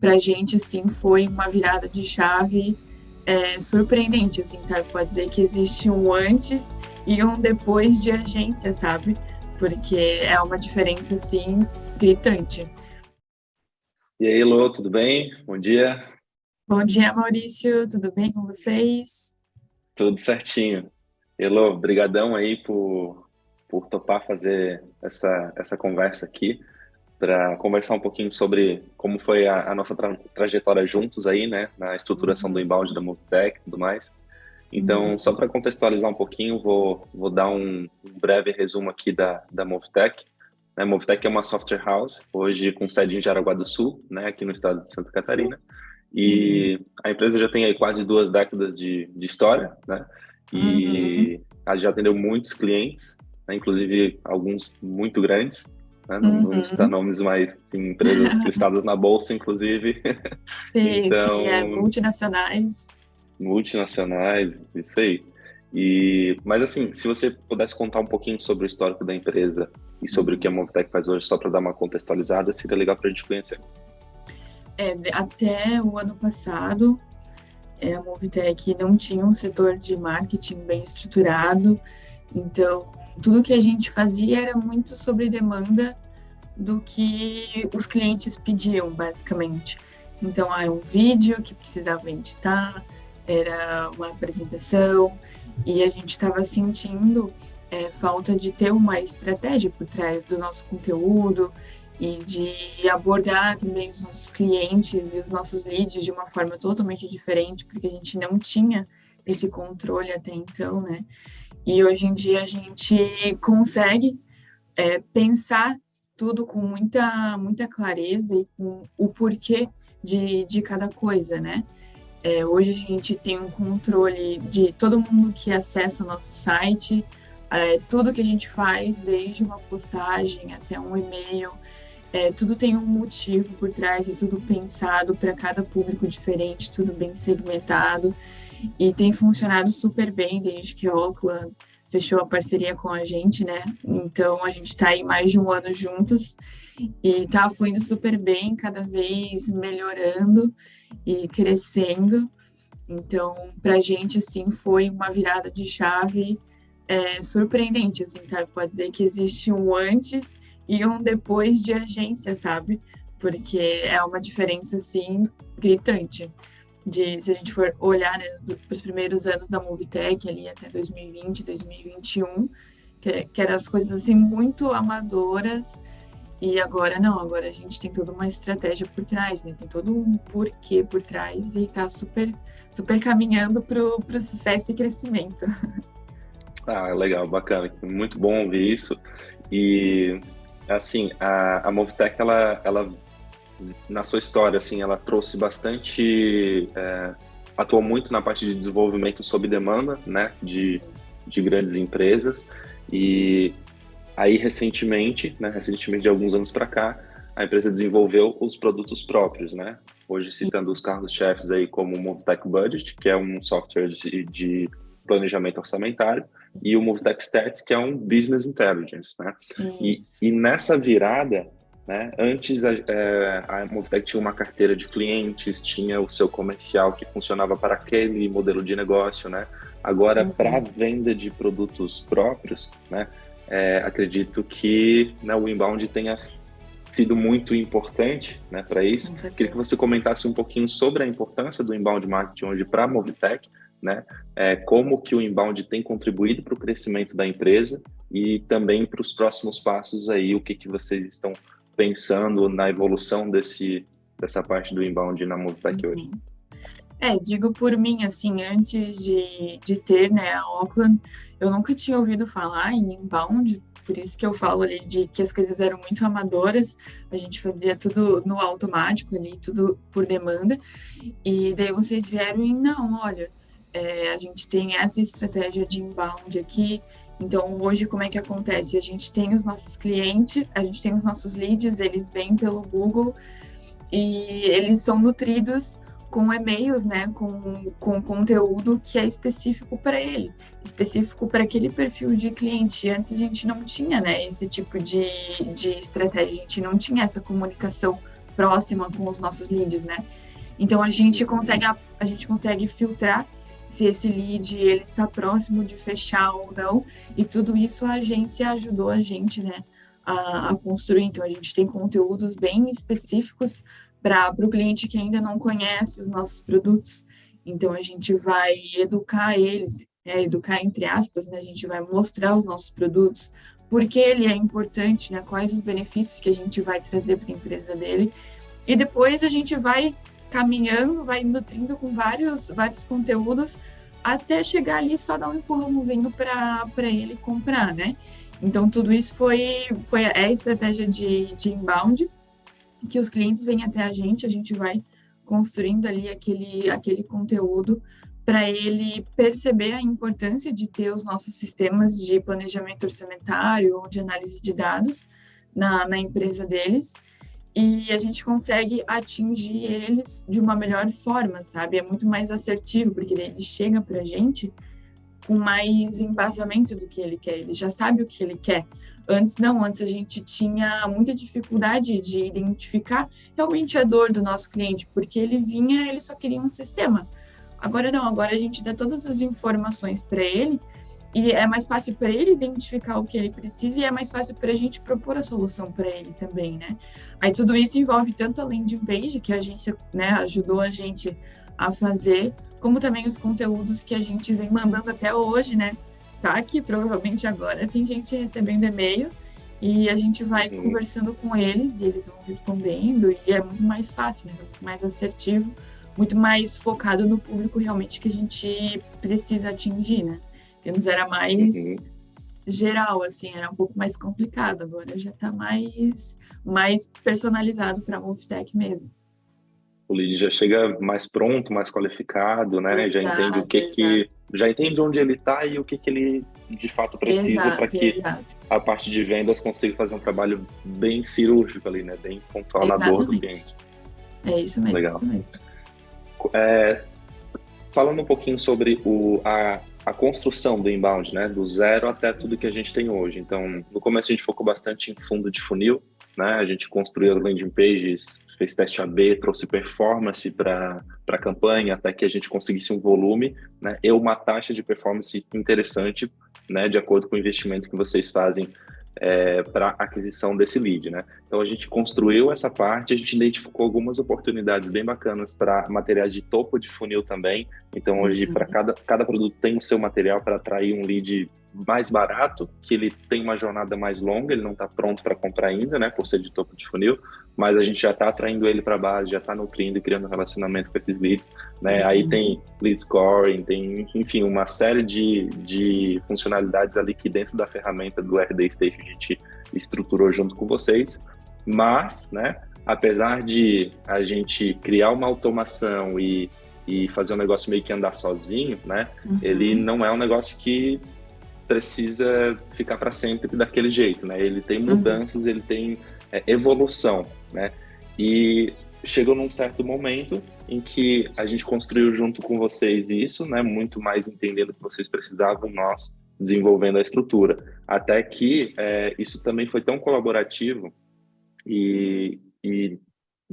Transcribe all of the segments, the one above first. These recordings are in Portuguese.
pra gente, assim, foi uma virada de chave surpreendente, assim, sabe? Pode dizer que existe um antes e um depois de agência, sabe? Porque é uma diferença, assim, gritante. E aí, Lô, tudo bem? Bom dia. Bom dia, Maurício, tudo bem com vocês? Tudo certinho. Elô, brigadão aí por topar fazer essa conversa aqui, para conversar um pouquinho sobre como foi a nossa trajetória juntos aí, né, na estruturação do Uhum, inbound da Movitech e tudo mais. Então, só uhum, para contextualizar um pouquinho, vou dar um breve resumo aqui da Movitech. A Movitech é uma software house, hoje com sede em Jaraguá do Sul, né, aqui no estado de Santa Catarina. uhum, E a empresa já tem aí quase 2 décadas de história, né? uhum, E ela já atendeu muitos clientes, né? Inclusive alguns muito grandes, né? Não vamos citar uhum. nomes, mas sim, empresas listadas na bolsa, inclusive. Sim, sim, Então, multinacionais. multinacionais, isso aí. Mas assim, se você pudesse contar um pouquinho sobre o histórico da empresa e sobre o que a Uhum. Movitech faz hoje, só para dar uma contextualizada, seria legal para a gente conhecer. Até o ano passado, a Movitech não tinha um setor de marketing bem estruturado, então tudo que a gente fazia era muito sobre demanda do que os clientes pediam, basicamente. Então, um vídeo que precisava editar, era uma apresentação, e a gente estava sentindo falta de ter uma estratégia por trás do nosso conteúdo e de abordar também os nossos clientes e os nossos leads de uma forma totalmente diferente, porque a gente não tinha esse controle até então, né? E hoje em dia a gente consegue pensar tudo com muita clareza e com o porquê de cada coisa, né? Hoje a gente tem um controle de todo mundo que acessa o nosso site, tudo que a gente faz, desde uma postagem até um e-mail, tudo tem um motivo por trás, é tudo pensado para cada público diferente, tudo bem segmentado e tem funcionado super bem desde que a Auckland fechou a parceria com a gente, né? Então a gente está aí mais de um ano juntos e tá fluindo super bem, cada vez melhorando e crescendo. Então, para a gente, assim, foi uma virada de chave surpreendente, assim, sabe? Pode dizer que existe um antes e um depois de agência, sabe? Porque é uma diferença, assim, gritante. Se a gente for olhar, né, os primeiros anos da Movitech, ali até 2020, 2021, que eram as coisas, assim, muito amadoras, e agora não, agora a gente tem toda uma estratégia por trás, né? Tem todo um porquê por trás e tá super caminhando pro sucesso e crescimento. Ah, legal, bacana. Muito bom ouvir isso. E, assim, a Movitech, ela, na sua história, assim, ela trouxe bastante, atuou muito na parte de desenvolvimento sob demanda, né, de grandes empresas. E aí, recentemente, de alguns anos para cá, a empresa desenvolveu os produtos próprios, né? Hoje, E, citando os carros-chefes aí como o Movitech Budget, que é um software de planejamento orçamentário, e o Movitech Stats, que é um Business Intelligence, né? isso. E nessa virada, né? Antes a Movitech tinha uma carteira de clientes, tinha o seu comercial que funcionava para aquele modelo de negócio, né? Agora, para a Uhum, venda de produtos próprios, né? Acredito que, né, o inbound tenha sido muito importante, né, para isso. com Queria que certeza. você comentasse um pouquinho sobre a importância do inbound marketing hoje para a Movitech, né? Como que o inbound tem contribuído para o crescimento da empresa e também para os próximos passos aí, o que que vocês estão pensando na evolução dessa parte do inbound na Movitech hoje. Uhum. Digo por mim, assim, antes de ter, né, a Auckland, eu nunca tinha ouvido falar em inbound, por isso que eu falo ali de que as coisas eram muito amadoras, a gente fazia tudo no automático ali, tudo por demanda, e daí vocês vieram e, não, olha, a gente tem essa estratégia de inbound aqui, então hoje como é que acontece? A gente tem os nossos clientes, a gente tem os nossos leads, eles vêm pelo Google, e eles são nutridos com e-mails, né, com conteúdo que é específico para ele, específico para aquele perfil de cliente. Antes a gente não tinha, né, esse tipo de estratégia, a gente não tinha essa comunicação próxima com os nossos leads, né? Então a gente consegue filtrar se esse lead ele está próximo de fechar ou não, e tudo isso a agência ajudou a gente, né, a construir. Então a gente tem conteúdos bem específicos para o cliente que ainda não conhece os nossos produtos. Então a gente vai educar eles, educar entre aspas, né? A gente vai mostrar os nossos produtos, por que ele é importante, né? Quais os benefícios que a gente vai trazer para a empresa dele. E depois a gente vai caminhando, vai nutrindo com vários conteúdos até chegar ali só dar um empurrãozinho para ele comprar, né? Então, tudo isso é a estratégia de inbound, que os clientes vêm até a gente vai construindo ali aquele conteúdo para ele perceber a importância de ter os nossos sistemas de planejamento orçamentário ou de análise de dados na empresa deles, e a gente consegue atingir eles de uma melhor forma, sabe? É muito mais assertivo, porque daí ele chega para a gente com mais embasamento do que ele quer, ele já sabe o que ele quer. Antes a gente tinha muita dificuldade de identificar realmente a dor do nosso cliente, porque ele só queria um sistema. Agora não, agora a gente dá todas as informações para ele, e é mais fácil para ele identificar o que ele precisa, e é mais fácil para a gente propor a solução para ele também, né? Aí tudo isso envolve tanto a landing page, que a agência, né, ajudou a gente a fazer, como também os conteúdos que a gente vem mandando até hoje, né? Tá aqui, provavelmente agora tem gente recebendo e-mail, e a gente vai conversando com eles, e eles vão respondendo, e é muito mais fácil, né? Muito mais assertivo, muito mais focado no público realmente que a gente precisa atingir, né? Antes era mais geral, assim, era um pouco mais complicado. Agora já está mais personalizado para a Movietech mesmo. O lead já chega mais pronto, mais qualificado, né? Exato, já entende já entende onde ele está e o que ele de fato precisa para que a parte de vendas consiga fazer um trabalho bem cirúrgico ali, né? Bem pontual na dor do cliente. É isso mesmo. Legal. Isso mesmo. Falando um pouquinho sobre a construção do inbound, né? Do zero até tudo que a gente tem hoje. Então, no começo a gente focou bastante em fundo de funil, né? A gente construiu landing pages, fez teste AB, trouxe performance para a campanha até que a gente conseguisse um volume, né? E uma taxa de performance interessante, né? De acordo com o investimento que vocês fazem para aquisição desse lead, né? Então a gente construiu essa parte, a gente identificou algumas oportunidades bem bacanas para materiais de topo de funil também. Então hoje para cada produto tem o seu material para atrair um lead mais barato, que ele tem uma jornada mais longa, ele não está pronto para comprar ainda, né? Por ser de topo de funil, mas a gente já está atraindo ele para a base, já está nutrindo e criando um relacionamento com esses leads, né? Aí tem lead scoring, tem, enfim, uma série de funcionalidades ali que dentro da ferramenta do RD Station a gente estruturou junto com vocês, mas, né, apesar de a gente criar uma automação e fazer um negócio meio que andar sozinho, né, ele não é um negócio que precisa ficar para sempre daquele jeito, né? Ele tem mudanças, ele tem evolução, né? E chegou num certo momento em que a gente construiu junto com vocês isso, né? Muito mais entendendo o que vocês precisavam, nós desenvolvendo a estrutura. Até que isso também foi tão colaborativo e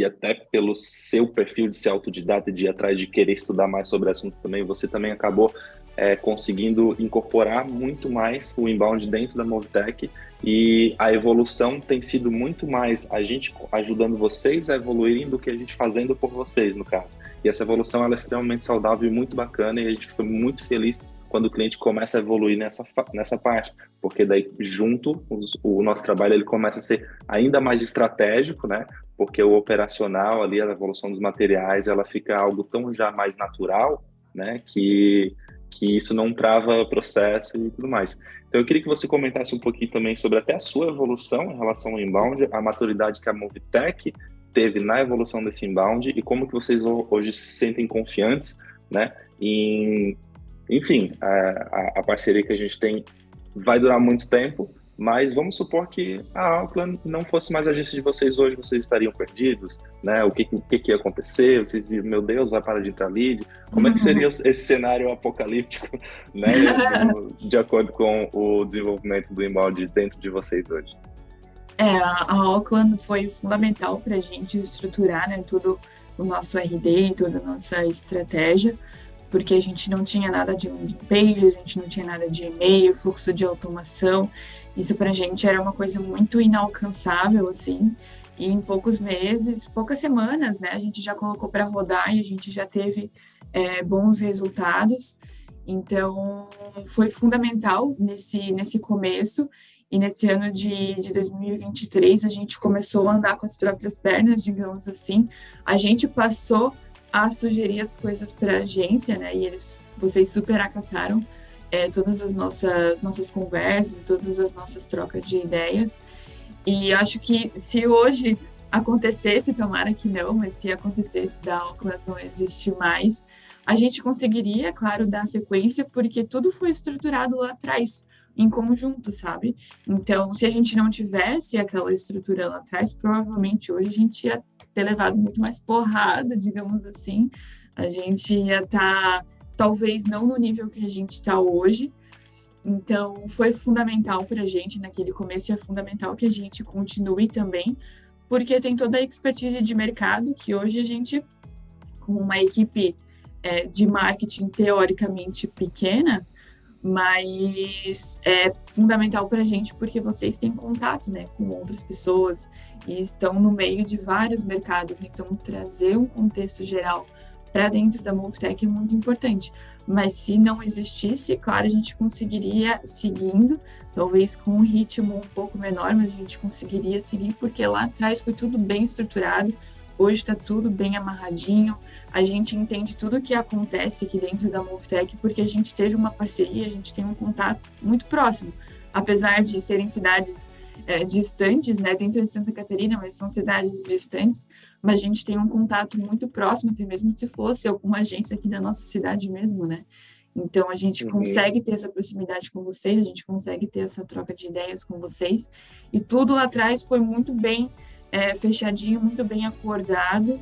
até pelo seu perfil de ser autodidata e de ir atrás de querer estudar mais sobre o assunto também, você também acabou conseguindo incorporar muito mais o inbound dentro da Movietech, e a evolução tem sido muito mais a gente ajudando vocês a evoluírem do que a gente fazendo por vocês, no caso. E essa evolução ela é extremamente saudável e muito bacana, e a gente fica muito feliz quando o cliente começa a evoluir nessa parte, porque daí junto o nosso trabalho ele começa a ser ainda mais estratégico, né? Porque o operacional ali, a evolução dos materiais, ela fica algo tão já mais natural, né? Que isso não trava o processo e tudo mais. Então eu queria que você comentasse um pouquinho também sobre até a sua evolução em relação ao inbound, a maturidade que a Movietech teve na evolução desse inbound e como que vocês hoje se sentem confiantes, né? Enfim, a parceria que a gente tem vai durar muito tempo, mas vamos supor que a Outland não fosse mais a agência de vocês hoje, vocês estariam perdidos, né? O que ia acontecer? Vocês diziam, meu Deus, vai parar de entrar lead? Como é que seria esse cenário apocalíptico, né? De acordo com o desenvolvimento do inbound dentro de vocês hoje? A Auckland foi fundamental para a gente estruturar, né, todo o nosso RD, toda a nossa estratégia, porque a gente não tinha nada de landing page, a gente não tinha nada de e-mail, fluxo de automação. Isso para a gente era uma coisa muito inalcançável, assim. E em poucos meses, poucas semanas, né, a gente já colocou para rodar e a gente já teve bons resultados. Então, foi fundamental nesse começo. E nesse ano de 2023, a gente começou a andar com as próprias pernas, digamos assim. A gente passou a sugerir as coisas para a agência, né? E vocês super acataram todas as nossas conversas, todas as nossas trocas de ideias. E acho que se hoje acontecesse, tomara que não, mas se acontecesse da Auckland não existe mais, a gente conseguiria, claro, dar sequência, porque tudo foi estruturado lá atrás, em conjunto, sabe? Então, se a gente não tivesse aquela estrutura lá atrás, provavelmente hoje a gente ia ter levado muito mais porrada, digamos assim. A gente ia estar, talvez, não no nível que a gente está hoje. Então, foi fundamental para a gente naquele começo e é fundamental que a gente continue também, porque tem toda a expertise de mercado que hoje a gente, com uma equipe de marketing teoricamente pequena, mas é fundamental para a gente porque vocês têm contato, né, com outras pessoas e estão no meio de vários mercados, então trazer um contexto geral para dentro da Movetech é muito importante. Mas se não existisse, claro, a gente conseguiria seguindo, talvez com um ritmo um pouco menor, mas a gente conseguiria seguir porque lá atrás foi tudo bem estruturado. Hoje está tudo bem amarradinho, a gente entende tudo o que acontece aqui dentro da Movetech porque a gente teve uma parceria, a gente tem um contato muito próximo, apesar de serem cidades distantes, né, dentro de Santa Catarina, mas são cidades distantes, mas a gente tem um contato muito próximo, até mesmo se fosse alguma agência aqui da nossa cidade mesmo, né? Então, a gente consegue ter essa proximidade com vocês, a gente consegue ter essa troca de ideias com vocês, e tudo lá atrás foi muito bem fechadinho, muito bem acordado,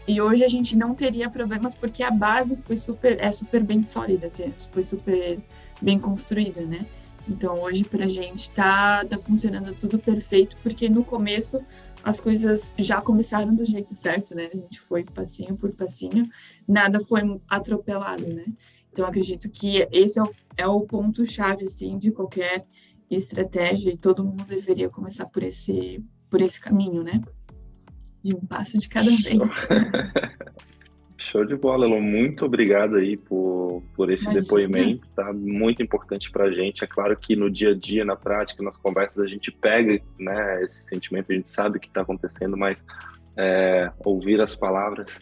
e hoje a gente não teria problemas porque a base foi super bem sólida, assim, foi super bem construída, né? Então hoje pra gente tá funcionando tudo perfeito, porque no começo as coisas já começaram do jeito certo, né? A gente foi passinho por passinho, nada foi atropelado, né? Então acredito que esse é o ponto-chave, assim, de qualquer estratégia e todo mundo deveria começar por esse caminho, né? De um passo de cada vez. Show de bola, Elon. Muito obrigado aí por esse depoimento, tá? Muito importante para a gente. É claro que no dia a dia, na prática, nas conversas, a gente pega, né, esse sentimento, a gente sabe o que está acontecendo, mas ouvir as palavras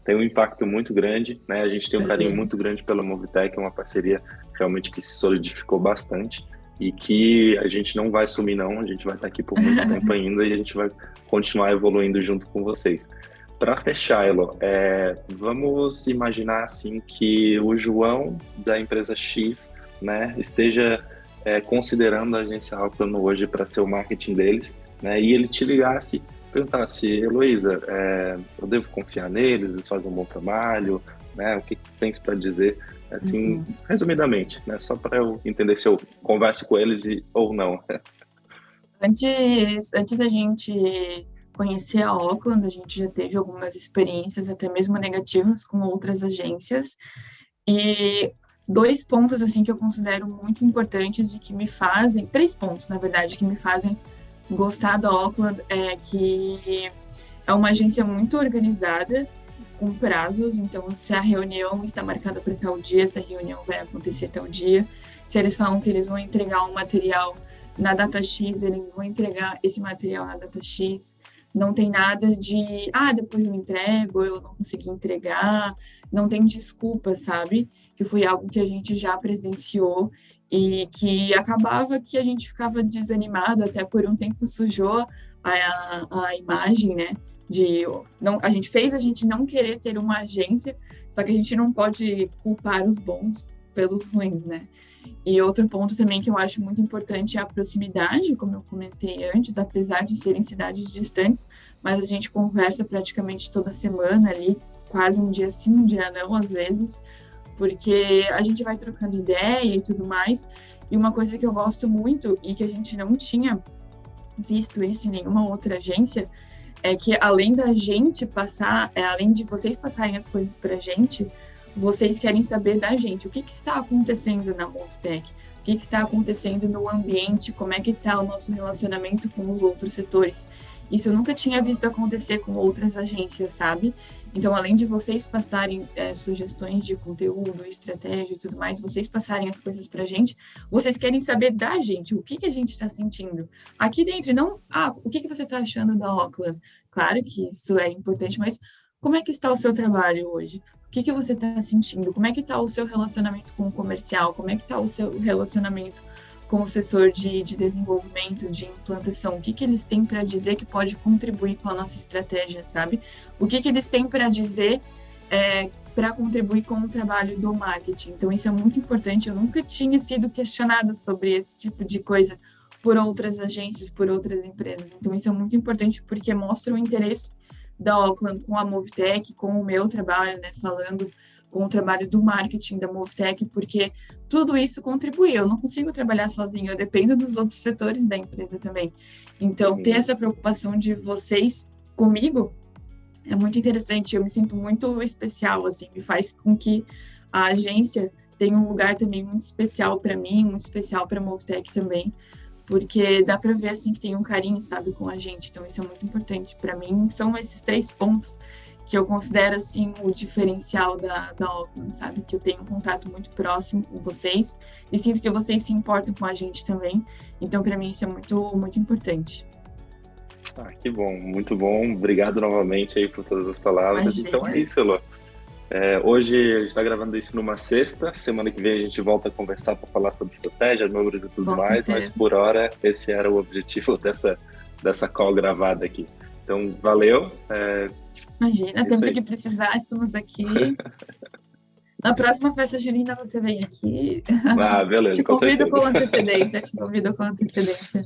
tem um impacto muito grande, né? A gente tem um carinho muito grande pela Movetech, é uma parceria realmente que se solidificou bastante e que a gente não vai sumir, não. A gente vai estar aqui por muito tempo ainda e a gente vai continuar evoluindo junto com vocês. Para fechar, Elo, vamos imaginar assim que o João da empresa X, né, esteja considerando a agência Auckland hoje para ser o marketing deles, né, e ele te ligasse, perguntasse: Heloísa, eu devo confiar neles, eles fazem um bom trabalho, né, o que tens para dizer, assim, resumidamente, né, só para eu entender se eu converso com eles ou não. Antes da gente conhecer a Auckland, a gente já teve algumas experiências, até mesmo negativas, com outras agências. E 2 pontos, assim, que eu considero muito importantes e que me fazem... 3 pontos, na verdade, que me fazem gostar da Auckland é que é uma agência muito organizada, com prazos. Então, se a reunião está marcada para tal dia, essa reunião vai acontecer tal dia. Se eles falam que eles vão entregar um material na data X, eles vão entregar esse material na data X. Não tem nada de, depois eu entrego, eu não consegui entregar, não tem desculpa, sabe? Que foi algo que a gente já presenciou e que acabava que a gente ficava desanimado, até por um tempo sujou a imagem, né? A gente fez a gente não querer ter uma agência, só que a gente não pode culpar os bons pelos ruins, né? E outro ponto também que eu acho muito importante é a proximidade, como eu comentei antes, apesar de serem cidades distantes, mas a gente conversa praticamente toda semana ali, quase um dia sim, um dia não, às vezes, porque a gente vai trocando ideia e tudo mais. E uma coisa que eu gosto muito e que a gente não tinha visto isso em nenhuma outra agência, é que além da gente passar, além de vocês passarem as coisas para a gente, vocês querem saber da gente o que está acontecendo na Movitech, o que está acontecendo no ambiente, como é que está o nosso relacionamento com os outros setores. Isso eu nunca tinha visto acontecer com outras agências, sabe? Então, além de vocês passarem sugestões de conteúdo, estratégia e tudo mais, vocês passarem as coisas para a gente, vocês querem saber da gente, o que a gente está sentindo aqui dentro, não, o que você está achando da Auckland? Claro que isso é importante, mas como é que está o seu trabalho hoje? O que você está sentindo? Como é que está o seu relacionamento com o comercial? Como é que está o seu relacionamento com o setor de desenvolvimento, de implantação? O que eles têm para dizer que pode contribuir com a nossa estratégia, sabe? O que eles têm para dizer para contribuir com o trabalho do marketing? Então, isso é muito importante. Eu nunca tinha sido questionada sobre esse tipo de coisa por outras agências, por outras empresas. Então, isso é muito importante porque mostra o interesse da Auckland com a Movitech, com o meu trabalho, né, falando com o trabalho do marketing da Movitech, porque tudo isso contribui. Eu não consigo trabalhar sozinho, eu dependo dos outros setores da empresa também. Então, ter essa preocupação de vocês comigo é muito interessante. Eu me sinto muito especial, assim, me faz com que a agência tenha um lugar também muito especial para mim, muito especial para a Movitech também, porque dá para ver assim que tem um carinho, sabe, com a gente. Então isso é muito importante para mim. São esses 3 pontos que eu considero assim o diferencial da Auckland, sabe, que eu tenho um contato muito próximo com vocês e sinto que vocês se importam com a gente também. Então para mim isso é muito importante. Que bom, muito bom. Obrigado novamente aí por todas as palavras. Imagina. Então é isso, Elô. Hoje a gente está gravando isso numa sexta. Semana que vem a gente volta a conversar para falar sobre estratégia, números e tudo mais. Certeza. Mas por hora esse era o objetivo dessa call gravada aqui. Então valeu. Imagina, sempre que precisar, estamos aqui. Na próxima festa junina você vem aqui. Beleza. Te convido com antecedência.